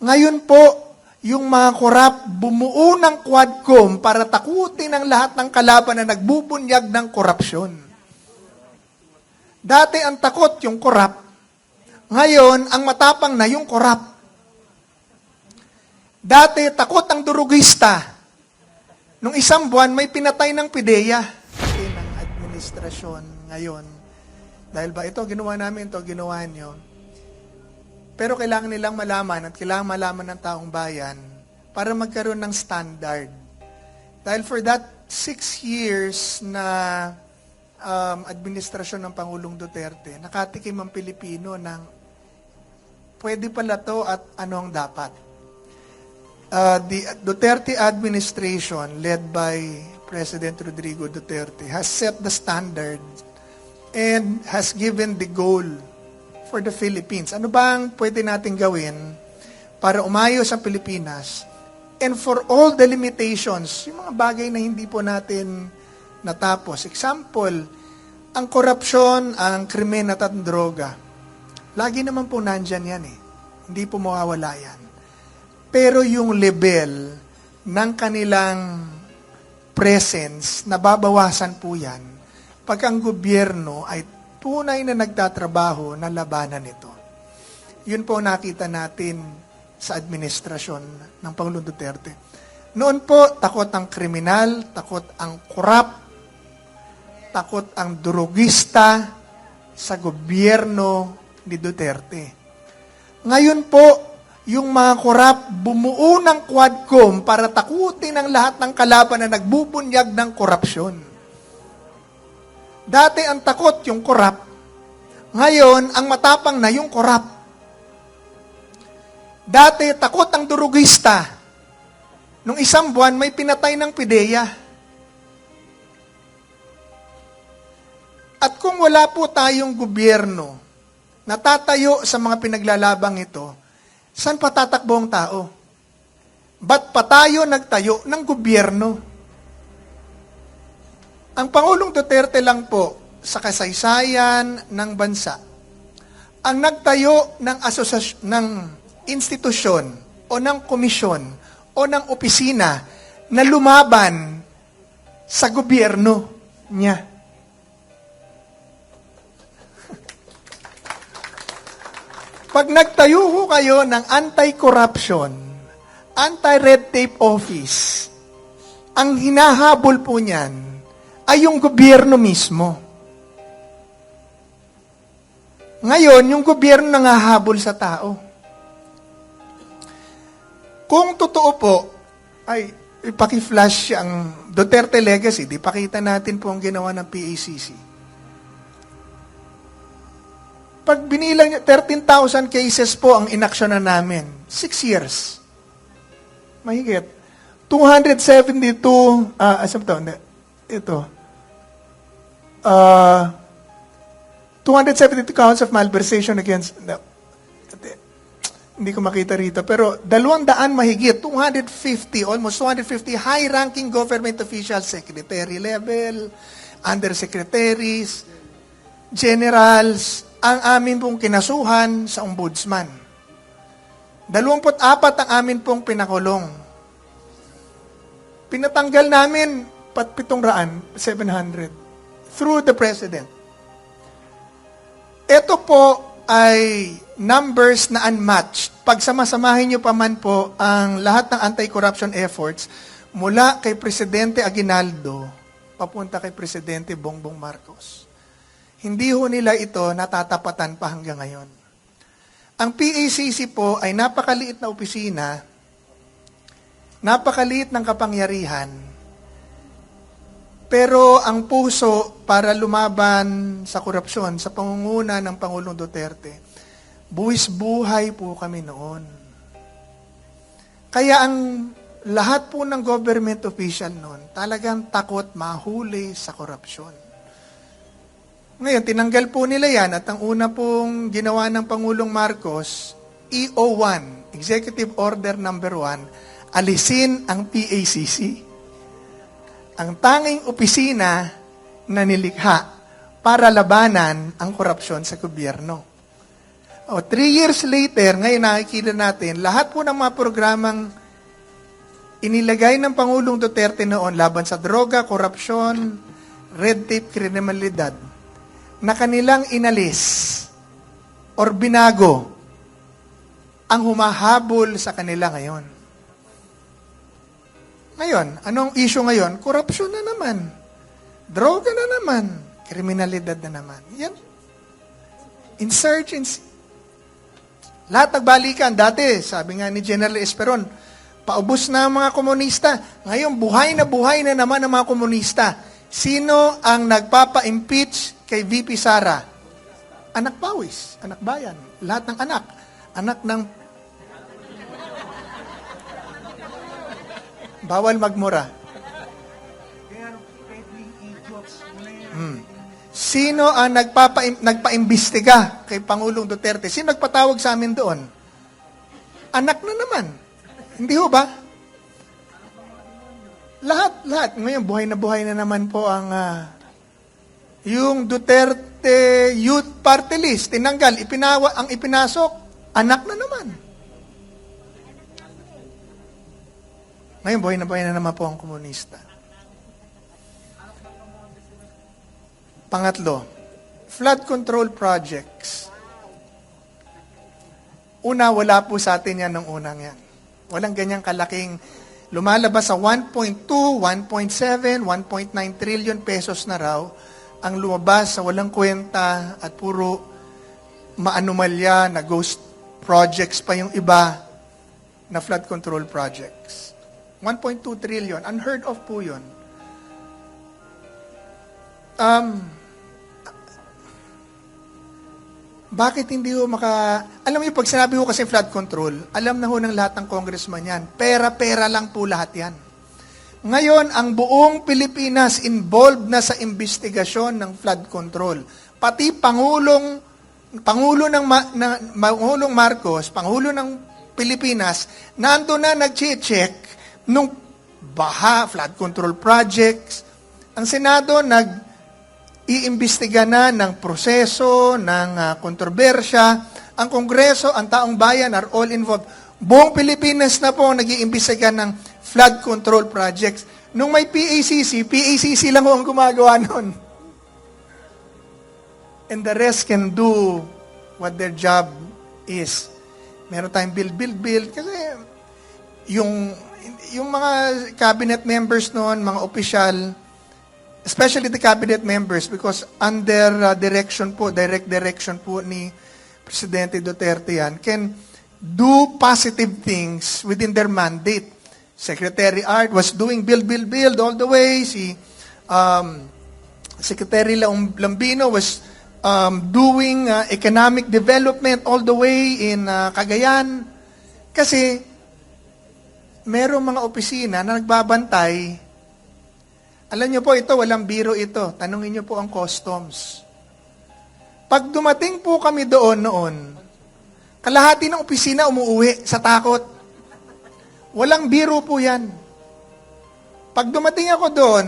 Ngayon po, yung mga korap bumuo ng Quadcom para takutin ang lahat ng kalaban na nagbubunyag ng korupsyon. Dati ang takot yung korap, ngayon ang matapang na yung korap. Dati takot ang durugista. Nung isang buwan may pinatay ng PIDEA ng administrasyon ngayon. Dahil ba ito ginawa namin, ito ginawa nyo. Pero kailangan nilang malaman at kailangan malaman ng taong bayan para magkaroon ng standard. Dahil for that 6 years na administrasyon ng Pangulong Duterte, nakatikim ang Pilipino ng pwede pala to at ano ang dapat. The Duterte administration led by President Rodrigo Duterte has set the standard and has given the goal for the Philippines. Ano bang pwede natin gawin para umayos ang Pilipinas and for all the limitations, yung mga bagay na hindi po natin natapos. Example, ang korupsyon, ang krimen at ang droga. Lagi naman po nandyan yan eh. Hindi po mawawala yan. Pero yung level ng kanilang presence, nababawasan po yan pag ang gobyerno ay tunay na nagtatrabaho na labanan ito. Yun po nakita natin sa administrasyon ng Pangulong Duterte. Noon po, takot ang kriminal, takot ang korap, takot ang durugista sa gobyerno ni Duterte. Ngayon po, yung mga korap bumuo ng Quadcom para takutin ang lahat ng kalaban na nagbubunyag ng korupsyon. Dati ang takot yung korap, ngayon ang matapang na yung korap. Dati takot ang durugista. Nung isang buwan may pinatay ng PIDEA. At kung wala po tayong gobyerno na tatayo sa mga pinaglalabang ito, saan patatakbo ang tao? Ba't pa tayo nagtayo ng gobyerno? Ang Pangulong Duterte lang po sa kasaysayan ng bansa ang nagtayo ng institusyon o ng komisyon o ng opisina na lumaban sa gobyerno niya. Pag nagtayo ho kayo ng anti-corruption, anti-red tape office, ang hinahabol po niyan ay yung gobyerno mismo. Ngayon, yung gobyerno nangahabol sa tao. Kung totoo po, ay ipaki-flash ang Duterte legacy, di pakita natin po ang ginawa ng PACC. Pag binilang niya, 13,000 cases po ang inaksyonan namin. 6 years. Mahigit. 272, ito. 272 counts of malversation against, hindi ko makita rito, pero 200 mahigit, 250, almost 250 high-ranking government officials, secretary level, undersecretaries, generals, ang amin pong kinasuhan sa ombudsman. 24 ang amin pong pinakulong. Pinatanggal namin 700 through the President. Ito po ay numbers na unmatched. Pag samasamahin nyo pa man po ang lahat ng anti-corruption efforts mula kay Presidente Aguinaldo papunta kay Presidente Bongbong Marcos. Hindi ho nila ito natatapatan pa hanggang ngayon. Ang PACC po ay napakaliit na opisina, napakaliit ng kapangyarihan, pero ang puso para lumaban sa korupsyon sa pangunguna ng Pangulong Duterte, buwis buhay po kami noon. Kaya ang lahat po ng government official noon talagang takot mahuli sa korupsyon. Ngayon, tinanggal po nila yan at ang una pong ginawa ng Pangulong Marcos, EO1, Executive Order Number 1, alisin ang PACC. Ang tanging opisina na nilikha para labanan ang korupsyon sa gobyerno. O, 3 years later, ngayon nakikita natin, lahat po ng mga programang inilagay ng Pangulong Duterte noon laban sa droga, korupsyon, red tape, kriminalidad, na kanilang inalis or binago ang humahabol sa kanila ngayon. Ngayon, anong issue ngayon? Korupsyon na naman. Droga na naman. Kriminalidad na naman. Yan. Insurgency. Lahat nagbalikan. Dati, sabi nga ni General Esperon, paubos na ang mga komunista. Ngayon, buhay na naman ang mga komunista. Sino ang nagpapa-impeach kay VP Sara? Anak pawis, anak bayan, lahat ng anak. Anak ng... Bawal magmura. Sino ang nagpa-imbestiga kay Pangulong Duterte? Sino nagpatawag sa amin doon? Anak na naman. Hindi ho ba? Lahat. Ngayon, buhay na naman po ang yung Duterte Youth Party List. Tinanggal, ang ipinasok, anak na naman. Ngayon, buhay na naman po ang komunista. Pangatlo, flood control projects. Una, wala po sa atin yan nung unang yan. Walang ganyang kalaking lumalabas sa 1.2, 1.7, 1.9 trillion pesos na raw ang lumabas sa walang kwenta at puro maanumalya na ghost projects pa yung iba na flood control projects. 1.2 trillion. Unheard of po yun. Bakit hindi ho Alam mo yung pag sinabi ho kasi flood control, alam na ho ng lahat ng congressman yan. Pera-pera lang po lahat yan. Ngayon, ang buong Pilipinas involved na sa investigasyon ng flood control. Pati Pangulong Marcos, Pangulo ng Pilipinas, nando na nag-check nung baha, flood control projects. Ang Senado iimbestiga na ng proseso, ng kontrobersya. Ang Kongreso, ang taong bayan are all involved. Buong Pilipinas na po nag-iimbestiga ng flood control projects. Nung may PACC lang ang gumagawa nun. And the rest can do what their job is. Meron tayong build. Kasi yung mga cabinet members noon, mga opisyal, especially the cabinet members, because under direct direction po ni Presidente Duterte yan, can do positive things within their mandate. Secretary Art was doing build all the way. Si Secretary Lambino was doing economic development all the way in Cagayan. Kasi merong mga opisina na nagbabantay. Alam niyo po, ito, walang biro ito. Tanungin niyo po ang customs. Pag dumating po kami doon noon, kalahati ng opisina umuuwi sa takot. Walang biro po yan. Pag dumating ako doon,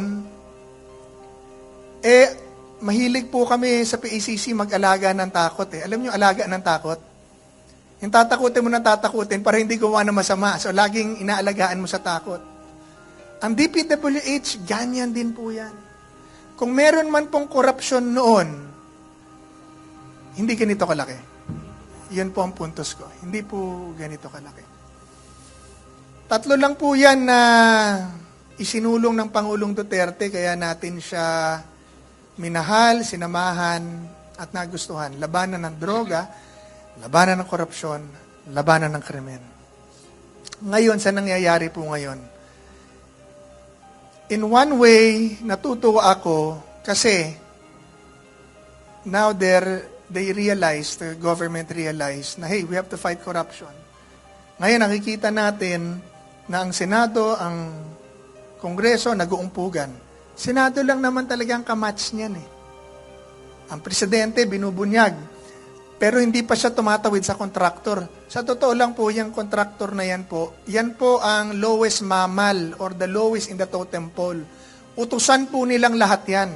mahilig po kami sa PACC mag-alaga ng takot. Alam niyo, alaga ng takot? Yung tatakutin mo ng tatakutin para hindi gumawa ng masama. So, laging inaalagaan mo sa takot. Ang DPWH, ganyan din po yan. Kung meron man pong korupsyon noon, hindi ganito kalaki. Yun po ang puntos ko. Hindi po ganito kalaki. 3 lang po yan na isinulong ng Pangulong Duterte, kaya natin siya minahal, sinamahan, at nagustuhan. Labanan ng droga, labanan ng korupsyon, labanan ng krimen. Ngayon, sa nangyayari po ngayon? In one way, natutuwa ako kasi now the government realized na, hey, we have to fight corruption. Ngayon, nakikita natin na ang Senado, ang Kongreso, nag-uumpugan. Senado lang naman talaga ang kamatch niyan eh. Ang Presidente, binubunyag. Pero hindi pa siya tumatawid sa kontraktor. Sa totoo lang po, yung kontraktor na yan po ang lowest mammal or the lowest in the totem pole. Utusan po nilang lahat yan.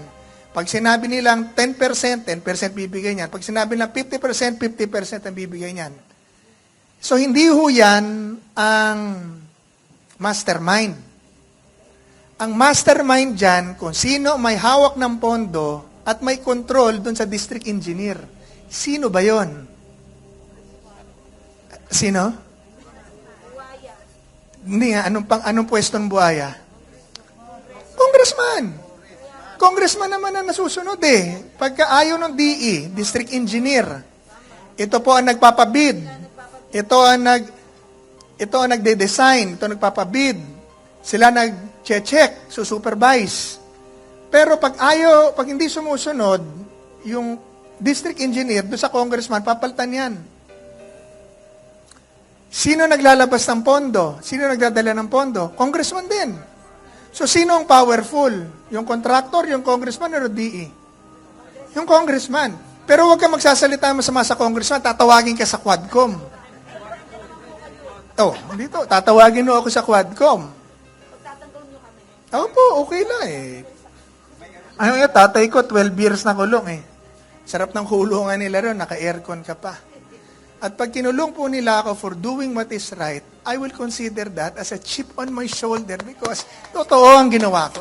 Pag sinabi nilang 10%, 10% bibigay niyan. Pag sinabi nilang 50%, 50% ang bibigay niyan. So, hindi ho yan ang mastermind. Ang mastermind dyan, kung sino may hawak ng pondo at may control dun sa district engineer. Sino ba yon? Sino? Hindi nga, anong pwestong buhaya? Congressman. Congressman naman ang nasusunod eh. Pagka ayaw ng DE, district engineer, ito po ang nagpapabid. Ito ang nagde-design, ito ang nagpapabid. Sila nag-check, supervise. Pero pag hindi sumusunod, yung district engineer doon sa congressman, papalitan yan. Sino naglalabas ng pondo? Sino nagdadala ng pondo? Congressman din. So, sino ang powerful? Yung contractor, yung congressman, o DE? Yung congressman. Pero huwag ka magsasalita masama sa congressman, tatawagin ka sa Quadcom. Oh, dito, tatawagin mo ako sa Quadcom. Opo, okay lang eh. Ano nga, tatay ko, 12 years na kulong eh. Sarap ng kulungan nila ron, naka-aircon ka pa. At pag kinulong po nila ako for doing what is right, I will consider that as a chip on my shoulder because totoo ang ginawa ko.